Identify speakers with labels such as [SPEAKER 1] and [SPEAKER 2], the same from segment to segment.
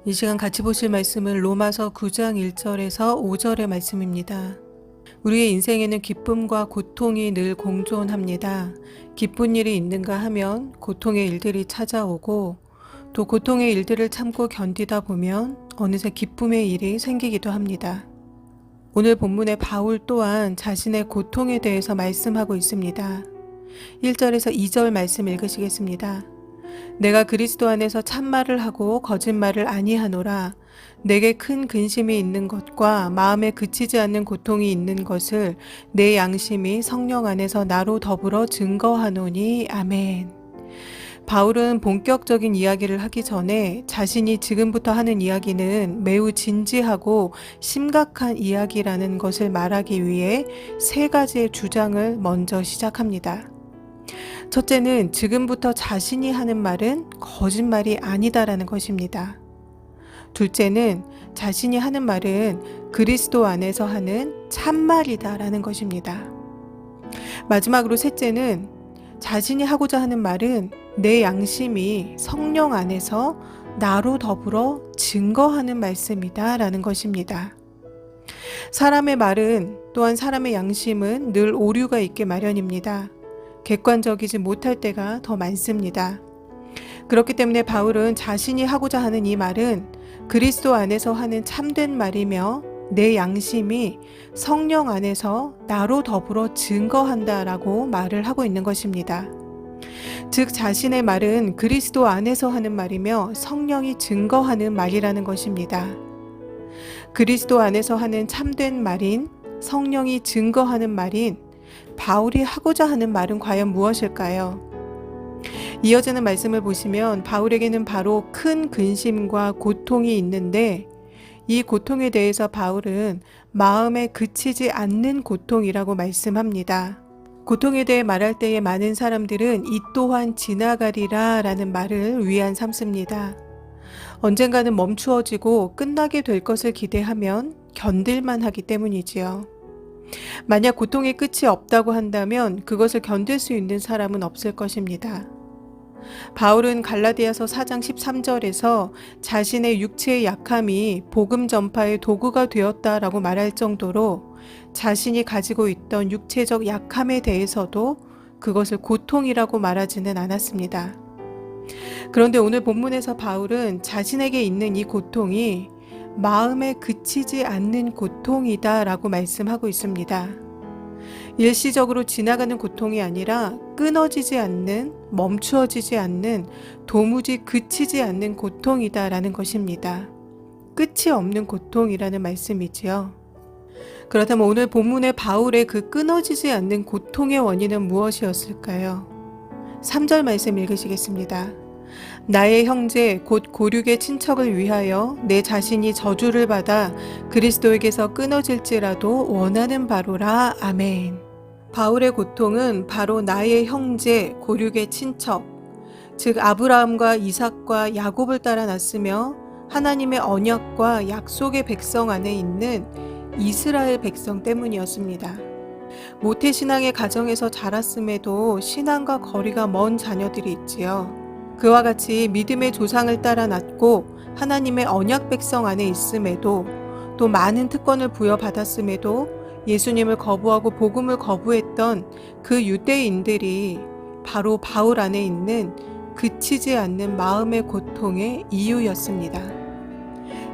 [SPEAKER 1] 이 시간 같이 보실 말씀은 로마서 9장 1절에서 5절의 말씀입니다. 우리의 인생에는 기쁨과 고통이 늘 공존합니다. 기쁜 일이 있는가 하면 고통의 일들이 찾아오고 또 고통의 일들을 참고 견디다 보면 어느새 기쁨의 일이 생기기도 합니다. 오늘 본문의 바울 또한 자신의 고통에 대해서 말씀하고 있습니다. 1절에서 2절 말씀 읽으시겠습니다. 내가 그리스도 안에서 참말을 하고 거짓말을 아니하노라. 내게 큰 근심이 있는 것과 마음에 그치지 않는 고통이 있는 것을 내 양심이 성령 안에서 나로 더불어 증거하노니. 아멘. 바울은 본격적인 이야기를 하기 전에 자신이 지금부터 하는 이야기는 매우 진지하고 심각한 이야기라는 것을 말하기 위해 세 가지의 주장을 먼저 시작합니다. 첫째는 지금부터 자신이 하는 말은 거짓말이 아니다라는 것입니다. 둘째는 자신이 하는 말은 그리스도 안에서 하는 참말이다라는 것입니다. 마지막으로 셋째는 자신이 하고자 하는 말은 내 양심이 성령 안에서 나로 더불어 증거하는 말씀이다라는 것입니다. 사람의 말은 또한 사람의 양심은 늘 오류가 있게 마련입니다. 객관적이지 못할 때가 더 많습니다. 그렇기 때문에 바울은 자신이 하고자 하는 이 말은 그리스도 안에서 하는 참된 말이며 내 양심이 성령 안에서 나로 더불어 증거한다라고 말을 하고 있는 것입니다. 즉 자신의 말은 그리스도 안에서 하는 말이며 성령이 증거하는 말이라는 것입니다. 그리스도 안에서 하는 참된 말인 성령이 증거하는 말인 바울이 하고자 하는 말은 과연 무엇일까요? 이어지는 말씀을 보시면 바울에게는 바로 큰 근심과 고통이 있는데 이 고통에 대해서 바울은 마음에 그치지 않는 고통이라고 말씀합니다. 고통에 대해 말할 때에 많은 사람들은 이 또한 지나가리라 라는 말을 위안 삼습니다. 언젠가는 멈추어지고 끝나게 될 것을 기대하면 견딜만 하기 때문이지요. 만약 고통의 끝이 없다고 한다면 그것을 견딜 수 있는 사람은 없을 것입니다. 바울은 갈라디아서 4장 13절에서 자신의 육체의 약함이 복음 전파의 도구가 되었다라고 말할 정도로 자신이 가지고 있던 육체적 약함에 대해서도 그것을 고통이라고 말하지는 않았습니다. 그런데 오늘 본문에서 바울은 자신에게 있는 이 고통이 마음에 그치지 않는 고통이다 라고 말씀하고 있습니다. 일시적으로 지나가는 고통이 아니라 끊어지지 않는, 멈추어지지 않는, 도무지 그치지 않는 고통이다 라는 것입니다. 끝이 없는 고통이라는 말씀이지요. 그렇다면 오늘 본문의 바울의 그 끊어지지 않는 고통의 원인은 무엇이었을까요? 3절 말씀 읽으시겠습니다. 나의 형제 곧 고륙의 친척을 위하여 내 자신이 저주를 받아 그리스도에게서 끊어질지라도 원하는 바로라. 아멘. 바울의 고통은 바로 나의 형제 고륙의 친척, 즉 아브라함과 이삭과 야곱을 따라 났으며 하나님의 언약과 약속의 백성 안에 있는 이스라엘 백성 때문이었습니다. 모태신앙의 가정에서 자랐음에도 신앙과 거리가 먼 자녀들이 있지요. 그와 같이 믿음의 조상을 따라 났고 하나님의 언약 백성 안에 있음에도 또 많은 특권을 부여받았음에도 예수님을 거부하고 복음을 거부했던 그 유대인들이 바로 바울 안에 있는 그치지 않는 마음의 고통의 이유였습니다.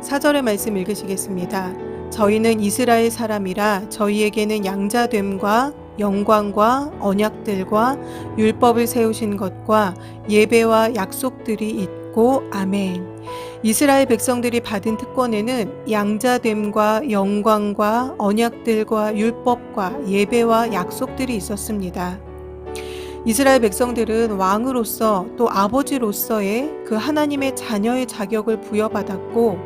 [SPEAKER 1] 4절의 말씀 읽으시겠습니다. 저희는 이스라엘 사람이라 저희에게는 양자됨과 영광과 언약들과 율법을 세우신 것과 예배와 약속들이 있고. 아멘. 이스라엘 백성들이 받은 특권에는 양자됨과 영광과 언약들과 율법과 예배와 약속들이 있었습니다. 이스라엘 백성들은 왕으로서 또 아버지로서의 그 하나님의 자녀의 자격을 부여받았고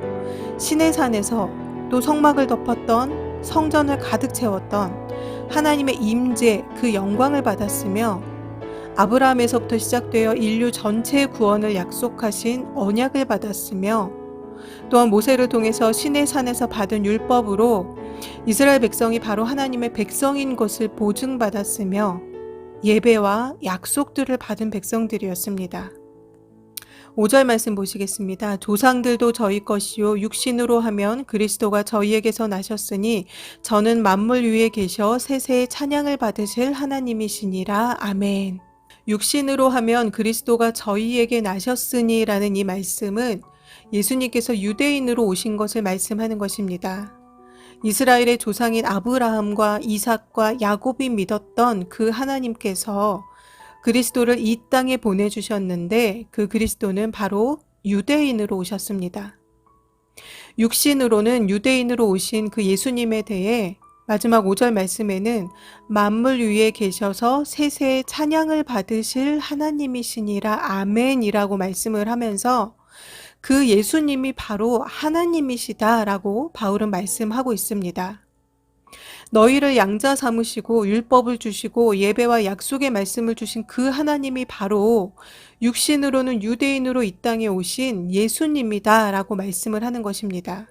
[SPEAKER 1] 시내산에서 또 성막을 덮었던 성전을 가득 채웠던 하나님의 임재 그 영광을 받았으며 아브라함에서부터 시작되어 인류 전체의 구원을 약속하신 언약을 받았으며 또한 모세를 통해서 시내산에서 받은 율법으로 이스라엘 백성이 바로 하나님의 백성인 것을 보증받았으며 예배와 약속들을 받은 백성들이었습니다. 5절 말씀 보시겠습니다. 조상들도 저희 것이요 육신으로 하면 그리스도가 저희에게서 나셨으니 저는 만물 위에 계셔 세세의 찬양을 받으실 하나님이시니라. 아멘. 육신으로 하면 그리스도가 저희에게 나셨으니라는 이 말씀은 예수님께서 유대인으로 오신 것을 말씀하는 것입니다. 이스라엘의 조상인 아브라함과 이삭과 야곱이 믿었던 그 하나님께서 그리스도를 이 땅에 보내주셨는데 그 그리스도는 바로 유대인으로 오셨습니다. 육신으로는 유대인으로 오신 그 예수님에 대해 마지막 5절 말씀에는 만물 위에 계셔서 세세의 찬양을 받으실 하나님이시니라 아멘이라고 말씀을 하면서 그 예수님이 바로 하나님이시다라고 바울은 말씀하고 있습니다. 너희를 양자 삼으시고 율법을 주시고 예배와 약속의 말씀을 주신 그 하나님이 바로 육신으로는 유대인으로 이 땅에 오신 예수님이다 라고 말씀을 하는 것입니다.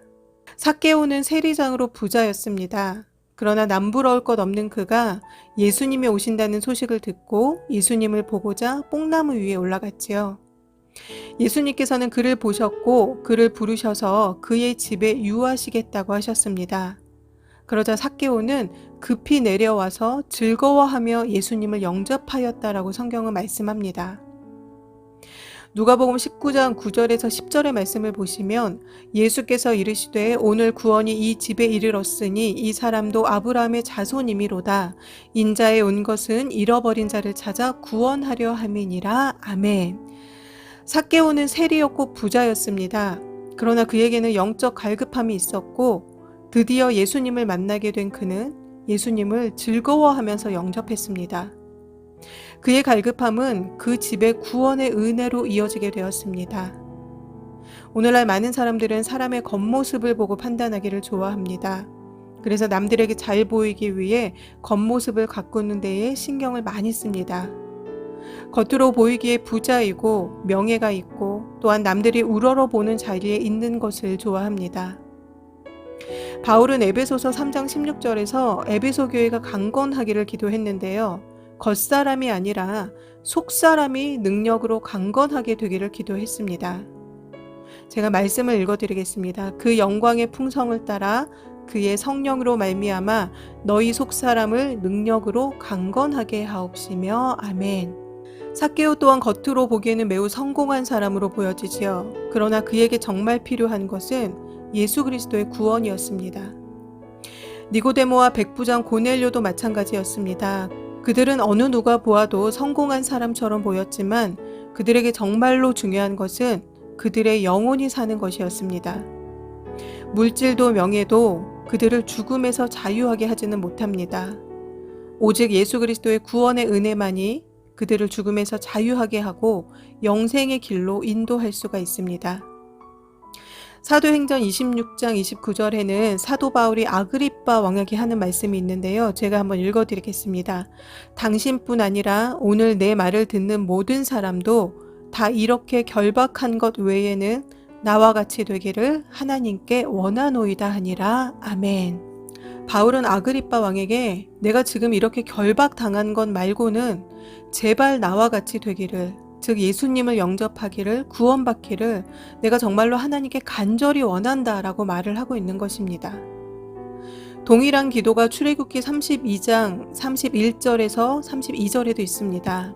[SPEAKER 1] 삭개오는 세리장으로 부자였습니다. 그러나 남부러울 것 없는 그가 예수님이 오신다는 소식을 듣고 예수님을 보고자 뽕나무 위에 올라갔지요. 예수님께서는 그를 보셨고 그를 부르셔서 그의 집에 유하시겠다고 하셨습니다. 그러자 삭개오는 급히 내려와서 즐거워하며 예수님을 영접하였다라고 성경은 말씀합니다. 누가복음 19장 9절에서 10절의 말씀을 보시면 예수께서 이르시되 오늘 구원이 이 집에 이르렀으니 이 사람도 아브라함의 자손이미로다. 인자에 온 것은 잃어버린 자를 찾아 구원하려 함이니라. 아멘. 삭개오는 세리였고 부자였습니다. 그러나 그에게는 영적 갈급함이 있었고 드디어 예수님을 만나게 된 그는 예수님을 즐거워하면서 영접했습니다. 그의 갈급함은 그 집의 구원의 은혜로 이어지게 되었습니다. 오늘날 많은 사람들은 사람의 겉모습을 보고 판단하기를 좋아합니다. 그래서 남들에게 잘 보이기 위해 겉모습을 가꾸는 데에 신경을 많이 씁니다. 겉으로 보이기에 부자이고 명예가 있고 또한 남들이 우러러보는 자리에 있는 것을 좋아합니다. 바울은 에베소서 3장 16절에서 에베소 교회가 강건하기를 기도했는데요. 겉사람이 아니라 속사람이 능력으로 강건하게 되기를 기도했습니다. 제가 말씀을 읽어드리겠습니다. 그 영광의 풍성을 따라 그의 성령으로 말미암아 너희 속사람을 능력으로 강건하게 하옵시며 아멘. 삭개오 또한 겉으로 보기에는 매우 성공한 사람으로 보여지지요. 그러나 그에게 정말 필요한 것은 예수 그리스도의 구원이었습니다. 니고데모와 백부장 고넬료도 마찬가지였습니다. 그들은 어느 누가 보아도 성공한 사람처럼 보였지만 그들에게 정말로 중요한 것은 그들의 영혼이 사는 것이었습니다. 물질도 명예도 그들을 죽음에서 자유하게 하지는 못합니다. 오직 예수 그리스도의 구원의 은혜만이 그들을 죽음에서 자유하게 하고 영생의 길로 인도할 수가 있습니다. 사도행전 26장 29절에는 사도 바울이 아그리빠 왕에게 하는 말씀이 있는데요. 제가 한번 읽어드리겠습니다. 당신뿐 아니라 오늘 내 말을 듣는 모든 사람도 다 이렇게 결박한 것 외에는 나와 같이 되기를 하나님께 원하노이다 하니라. 아멘. 바울은 아그리빠 왕에게 내가 지금 이렇게 결박당한 것 말고는 제발 나와 같이 되기를, 즉 예수님을 영접하기를, 구원받기를 내가 정말로 하나님께 간절히 원한다라고 말을 하고 있는 것입니다. 동일한 기도가 출애굽기 32장 31절에서 32절에도 있습니다.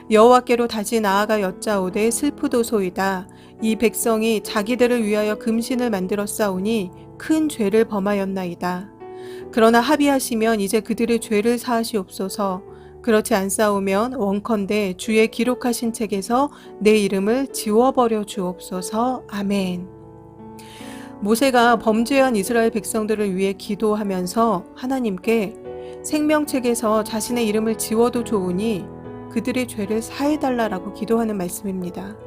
[SPEAKER 1] 여호와께로 다시 나아가 여짜오되 슬프도소이다. 이 백성이 자기들을 위하여 금신을 만들었사오니 큰 죄를 범하였나이다. 그러나 합의하시면 이제 그들의 죄를 사하시옵소서. 그렇지 않사오면 원컨대 주의 기록하신 책에서 내 이름을 지워버려 주옵소서. 아멘. 모세가 범죄한 이스라엘 백성들을 위해 기도하면서 하나님께 생명책에서 자신의 이름을 지워도 좋으니 그들의 죄를 사해달라고 기도하는 말씀입니다.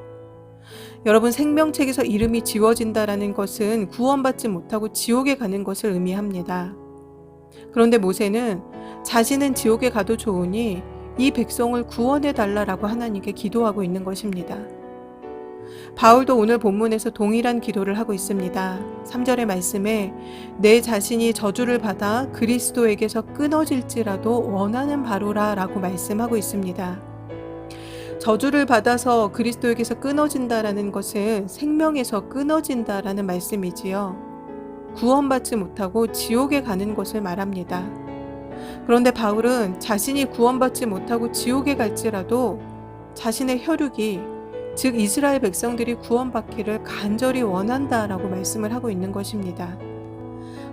[SPEAKER 1] 여러분, 생명책에서 이름이 지워진다라는 것은 구원받지 못하고 지옥에 가는 것을 의미합니다. 그런데 모세는 자신은 지옥에 가도 좋으니 이 백성을 구원해달라고 하나님께 기도하고 있는 것입니다. 바울도 오늘 본문에서 동일한 기도를 하고 있습니다. 3절의 말씀에 내 자신이 저주를 받아 그리스도에게서 끊어질지라도 원하는 바로라 라고 말씀하고 있습니다. 저주를 받아서 그리스도에게서 끊어진다라는 것은 생명에서 끊어진다라는 말씀이지요. 구원받지 못하고 지옥에 가는 것을 말합니다. 그런데 바울은 자신이 구원받지 못하고 지옥에 갈지라도 자신의 혈육이, 즉 이스라엘 백성들이 구원받기를 간절히 원한다라고 말씀을 하고 있는 것입니다.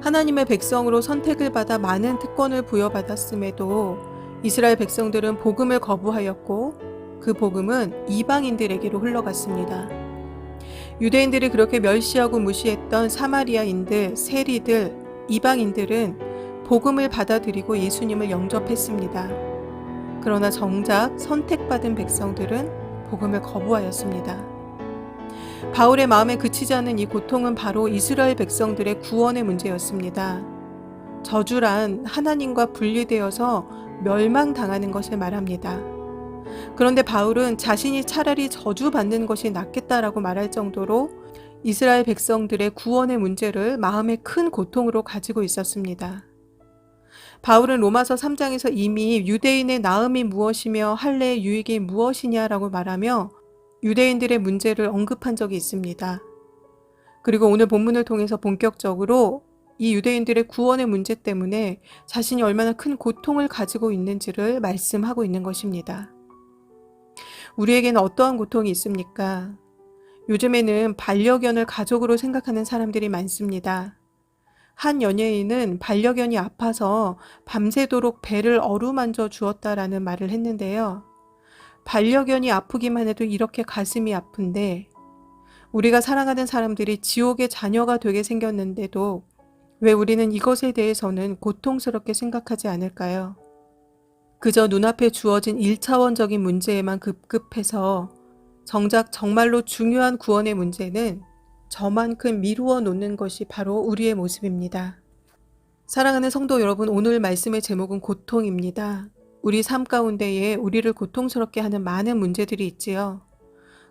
[SPEAKER 1] 하나님의 백성으로 선택을 받아 많은 특권을 부여받았음에도 이스라엘 백성들은 복음을 거부하였고 그 복음은 이방인들에게로 흘러갔습니다. 유대인들이 그렇게 멸시하고 무시했던 사마리아인들, 세리들, 이방인들은 복음을 받아들이고 예수님을 영접했습니다. 그러나 정작 선택받은 백성들은 복음을 거부하였습니다. 바울의 마음에 그치지 않는 이 고통은 바로 이스라엘 백성들의 구원의 문제였습니다. 저주란 하나님과 분리되어서 멸망당하는 것을 말합니다. 그런데 바울은 자신이 차라리 저주받는 것이 낫겠다라고 말할 정도로 이스라엘 백성들의 구원의 문제를 마음의 큰 고통으로 가지고 있었습니다. 바울은 로마서 3장에서 이미 유대인의 나음이 무엇이며 할례의 유익이 무엇이냐라고 말하며 유대인들의 문제를 언급한 적이 있습니다. 그리고 오늘 본문을 통해서 본격적으로 이 유대인들의 구원의 문제 때문에 자신이 얼마나 큰 고통을 가지고 있는지를 말씀하고 있는 것입니다. 우리에게는 어떠한 고통이 있습니까? 요즘에는 반려견을 가족으로 생각하는 사람들이 많습니다. 한 연예인은 반려견이 아파서 밤새도록 배를 어루만져 주었다라는 말을 했는데요. 반려견이 아프기만 해도 이렇게 가슴이 아픈데 우리가 사랑하는 사람들이 지옥의 자녀가 되게 생겼는데도 왜 우리는 이것에 대해서는 고통스럽게 생각하지 않을까요? 그저 눈앞에 주어진 1차원적인 문제에만 급급해서 정작 정말로 중요한 구원의 문제는 저만큼 미루어 놓는 것이 바로 우리의 모습입니다. 사랑하는 성도 여러분, 오늘 말씀의 제목은 고통입니다. 우리 삶 가운데에 우리를 고통스럽게 하는 많은 문제들이 있지요.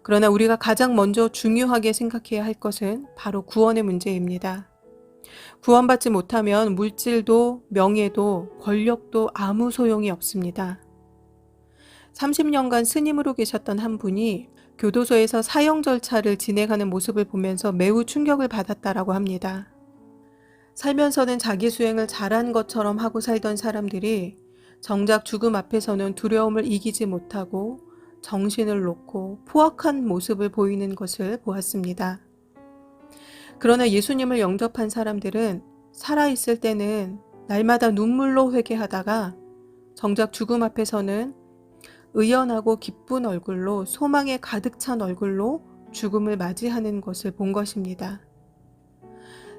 [SPEAKER 1] 그러나 우리가 가장 먼저 중요하게 생각해야 할 것은 바로 구원의 문제입니다. 구원받지 못하면 물질도 명예도 권력도 아무 소용이 없습니다. 30년간 스님으로 계셨던 한 분이 교도소에서 사형 절차를 진행하는 모습을 보면서 매우 충격을 받았다라고 합니다. 살면서는 자기 수행을 잘한 것처럼 하고 살던 사람들이 정작 죽음 앞에서는 두려움을 이기지 못하고 정신을 놓고 포악한 모습을 보이는 것을 보았습니다. 그러나 예수님을 영접한 사람들은 살아있을 때는 날마다 눈물로 회개하다가 정작 죽음 앞에서는 의연하고 기쁜 얼굴로, 소망에 가득 찬 얼굴로 죽음을 맞이하는 것을 본 것입니다.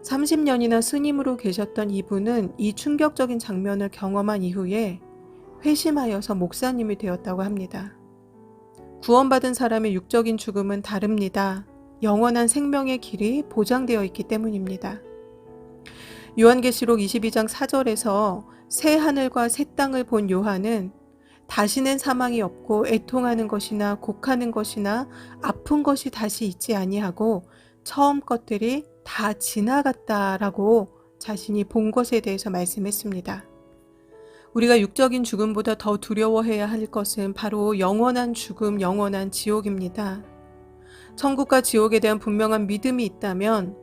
[SPEAKER 1] 30년이나 스님으로 계셨던 이분은 이 충격적인 장면을 경험한 이후에 회심하여서 목사님이 되었다고 합니다. 구원받은 사람의 육적인 죽음은 다릅니다. 영원한 생명의 길이 보장되어 있기 때문입니다. 요한계시록 22장 4절에서 새 하늘과 새 땅을 본 요한은 다시는 사망이 없고 애통하는 것이나 곡하는 것이나 아픈 것이 다시 있지 아니하고 처음 것들이 다 지나갔다라고 자신이 본 것에 대해서 말씀했습니다. 우리가 육적인 죽음보다 더 두려워해야 할 것은 바로 영원한 죽음, 영원한 지옥입니다. 천국과 지옥에 대한 분명한 믿음이 있다면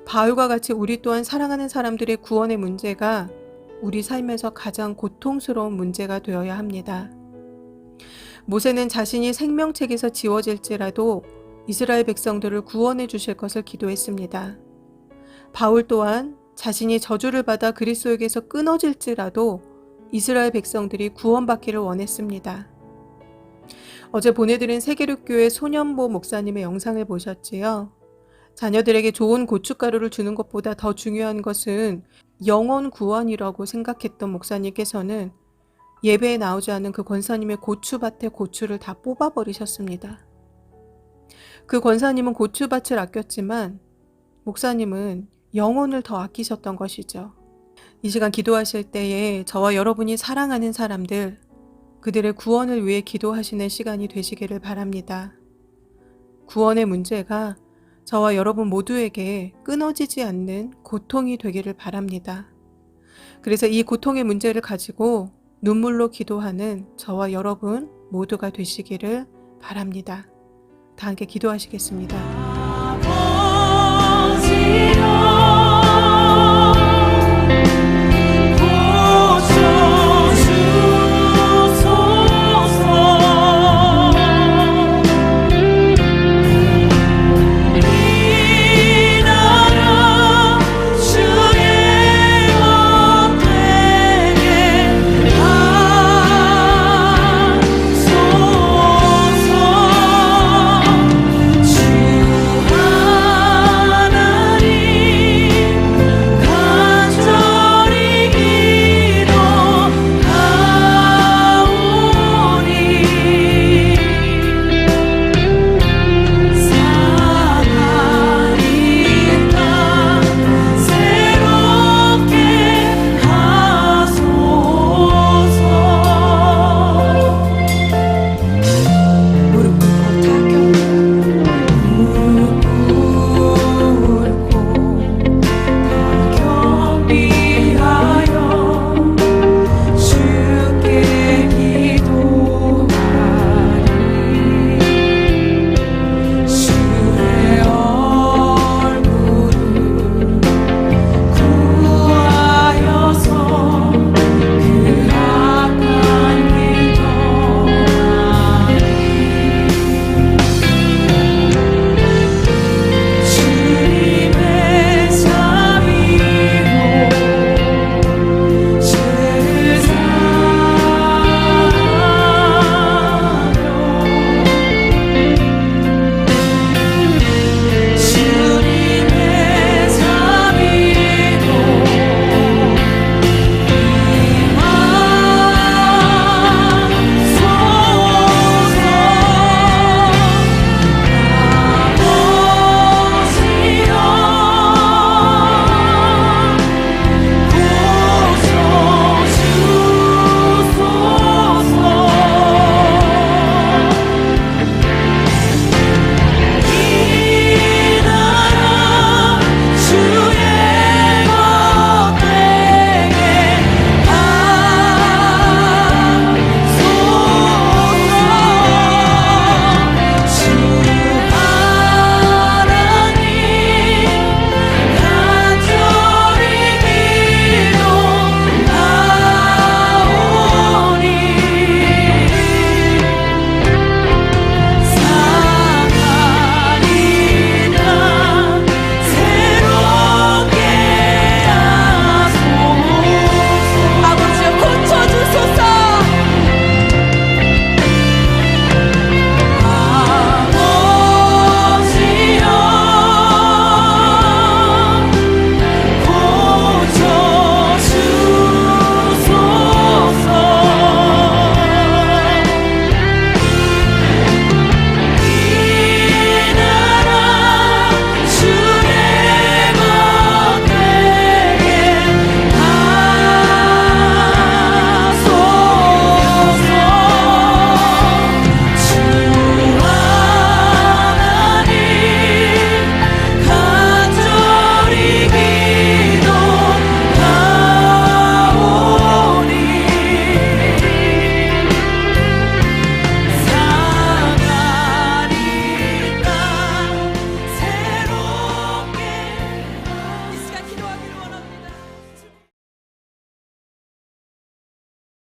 [SPEAKER 1] 바울과 같이 우리 또한 사랑하는 사람들의 구원의 문제가 우리 삶에서 가장 고통스러운 문제가 되어야 합니다. 모세는 자신이 생명책에서 지워질지라도 이스라엘 백성들을 구원해 주실 것을 기도했습니다. 바울 또한 자신이 저주를 받아 그리스도에게서 끊어질지라도 이스라엘 백성들이 구원받기를 원했습니다. 어제 보내드린 세계륙교회 소년보 목사님의 영상을 보셨지요? 자녀들에게 좋은 고춧가루를 주는 것보다 더 중요한 것은 영혼 구원이라고 생각했던 목사님께서는 예배에 나오지 않은 그 권사님의 고추밭에 고추를 다 뽑아버리셨습니다. 그 권사님은 고추밭을 아꼈지만 목사님은 영혼을 더 아끼셨던 것이죠. 이 시간 기도하실 때에 저와 여러분이 사랑하는 사람들, 그들의 구원을 위해 기도하시는 시간이 되시기를 바랍니다. 구원의 문제가 저와 여러분 모두에게 끊어지지 않는 고통이 되기를 바랍니다. 그래서 이 고통의 문제를 가지고 눈물로 기도하는 저와 여러분 모두가 되시기를 바랍니다. 다 함께 기도하시겠습니다.